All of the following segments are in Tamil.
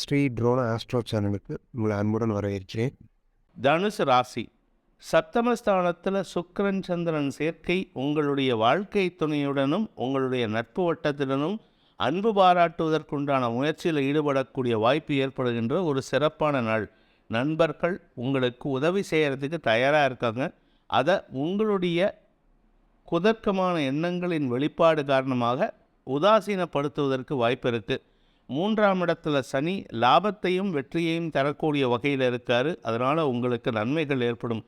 ஸ்ரீ ட்ரோனா ஆஸ்ட்ரோ சேனலுக்கு உங்களை அன்புடன் வரவேற்கிறேன். தனுசு ராசி சப்தமஸ்தானத்தில் சுக்கிரன் சந்திரன் சேர்க்கை உங்களுடைய வாழ்க்கை துணையுடனும் உங்களுடைய நட்பு வட்டத்துடனும் அன்பு பாராட்டுவதற்குண்டான முயற்சியில் ஈடுபடக்கூடிய வாய்ப்பு ஏற்படுகின்ற ஒரு சிறப்பான நாள். நண்பர்கள் உங்களுக்கு உதவி செய்கிறதுக்கு தயாராக இருக்காங்க. அதை உங்களுடைய குதர்க்கமான எண்ணங்களின் வெளிப்பாடு காரணமாக உதாசீனப்படுத்துவதற்கு வாய்ப்பு இருக்குது. 3ஆம் இடத்துல சனி லாபத்தையும் வெற்றியையும் தரக்கூடிய வகையில் இருக்கார். அதனால் உங்களுக்கு நன்மைகள் ஏற்படும்.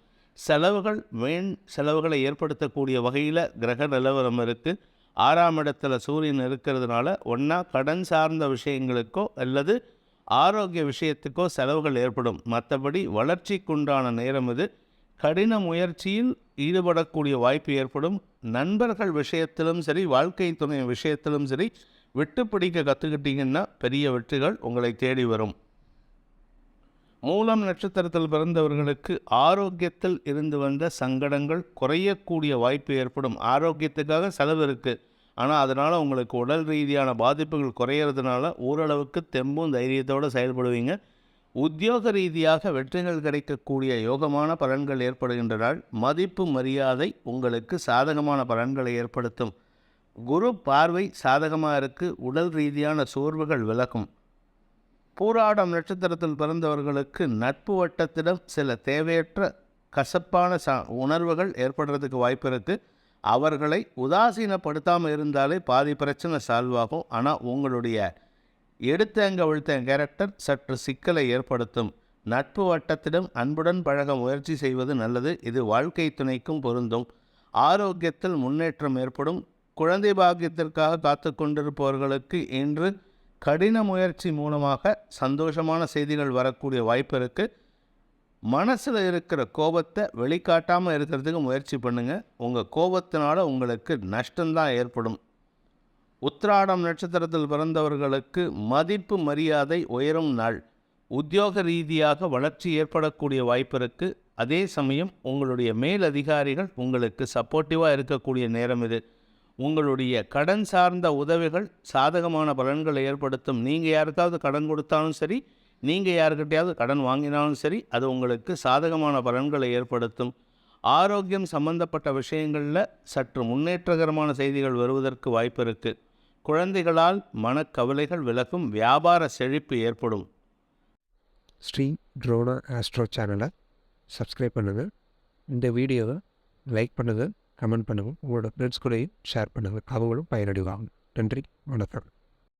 செலவுகளை ஏற்படுத்தக்கூடிய வகையில் கிரக நிலவரம் இருக்குது. 6ஆம் இடத்துல சூரியன் இருக்கிறதுனால ஒன்றா கடன் சார்ந்த விஷயங்களுக்கோ அல்லது ஆரோக்கிய விஷயத்துக்கோ செலவுகள் ஏற்படும். மற்றபடி வளர்ச்சிக்குண்டான நேரம் இது. கடின முயற்சியில் ஈடுபடக்கூடிய வாய்ப்பு ஏற்படும். நண்பர்கள் விஷயத்திலும் சரி, வாழ்க்கை துணை விஷயத்திலும் சரி, விட்டு பிடிக்க கற்றுக்கிட்டீங்கன்னா பெரிய வெற்றிகள் உங்களை தேடி வரும். மூலம் நட்சத்திரத்தில் பிறந்தவர்களுக்கு ஆரோக்கியத்தில் இருந்து வந்த சங்கடங்கள் குறையக்கூடிய வாய்ப்பு ஏற்படும். ஆரோக்கியத்துக்காக செலவு இருக்குது, ஆனால் அதனால் உங்களுக்கு உடல் ரீதியான பாதிப்புகள் குறையிறதுனால ஓரளவுக்கு தெம்பும் தைரியத்தோடு செயல்படுவீங்க. உத்தியோக ரீதியாக வெற்றிகள் கிடைக்கக்கூடிய யோகமான பலன்கள் ஏற்படுகின்ற நாள். மதிப்பு மரியாதை உங்களுக்கு சாதகமான பலன்களை ஏற்படுத்தும். குரு பார்வை சாதகமாக இருக்குது. உடல் ரீதியான சோர்வுகள் விலகும். பூராடம் நட்சத்திரத்தில் பிறந்தவர்களுக்கு நட்பு வட்டத்திடம் சில தேவையற்ற கசப்பான உணர்வுகள் ஏற்படுறதுக்கு வாய்ப்பு இருக்குது. அவர்களை உதாசீனப்படுத்தாமல் இருந்தாலே பாதி பிரச்சனை சால்வ் ஆகும். ஆனால் உங்களுடைய எடுத்தங்க விழுத்தங்க கேரக்டர் சற்று சிக்கலை ஏற்படுத்தும். நட்பு வட்டத்திடம் அன்புடன் பழக முயற்சி செய்வது நல்லது. இது வாழ்க்கை துணைக்கும் பொருந்தும். ஆரோக்கியத்தில் முன்னேற்றம் ஏற்படும். குழந்தை பாக்கியத்திற்காக காத்து கொண்டிருப்பவர்களுக்கு இன்று கடின முயற்சி மூலமாக சந்தோஷமான செய்திகள் வரக்கூடிய வாய்ப்பு இருக்குது. மனசில் இருக்கிற கோபத்தை வெளிக்காட்டாமல் இருக்கிறதுக்கு முயற்சி பண்ணுங்கள். உங்கள் கோபத்தினால உங்களுக்கு நஷ்டம்தான் ஏற்படும். உத்திராடம் நட்சத்திரத்தில் பிறந்தவர்களுக்கு மதிப்பு மரியாதை உயரும் நாள். உத்தியோக ரீதியாக வளர்ச்சி ஏற்படக்கூடிய வாய்ப்பு இருக்குது. அதே சமயம் உங்களுடைய மேல் அதிகாரிகள் உங்களுக்கு சப்போர்ட்டிவாக இருக்கக்கூடிய நேரம் இது. உங்களுடைய கடன் சார்ந்த உதவிகள் சாதகமான பலன்களை ஏற்படுத்தும். நீங்கள் யாருக்காவது கடன் கொடுத்தாலும் சரி, நீங்கள் யாருக்கிட்டையாவது கடன் வாங்கினாலும் சரி, அது உங்களுக்கு சாதகமான பலன்களை ஏற்படுத்தும். ஆரோக்கியம் சம்பந்தப்பட்ட விஷயங்களில் சற்று முன்னேற்றகரமான செய்திகள் வருவதற்கு வாய்ப்பு இருக்குது. குழந்தைகளால் மனக்கவலைகள் விலகும். வியாபார செழிப்பு ஏற்படும். ஸ்ரீ ட்ரோனா ஆஸ்ட்ரோ சேனலை சப்ஸ்கிரைப் பண்ணுங்கள். இந்த வீடியோவை லைக் பண்ணுங்கள், கமெண்ட் பண்ணுங்கள். உங்களோட ஃப்ரெண்ட்ஸ் கூடயும் ஷேர் பண்ணுங்கள். அவங்களும் பயனடைவாங்க. நன்றி, வணக்கம்.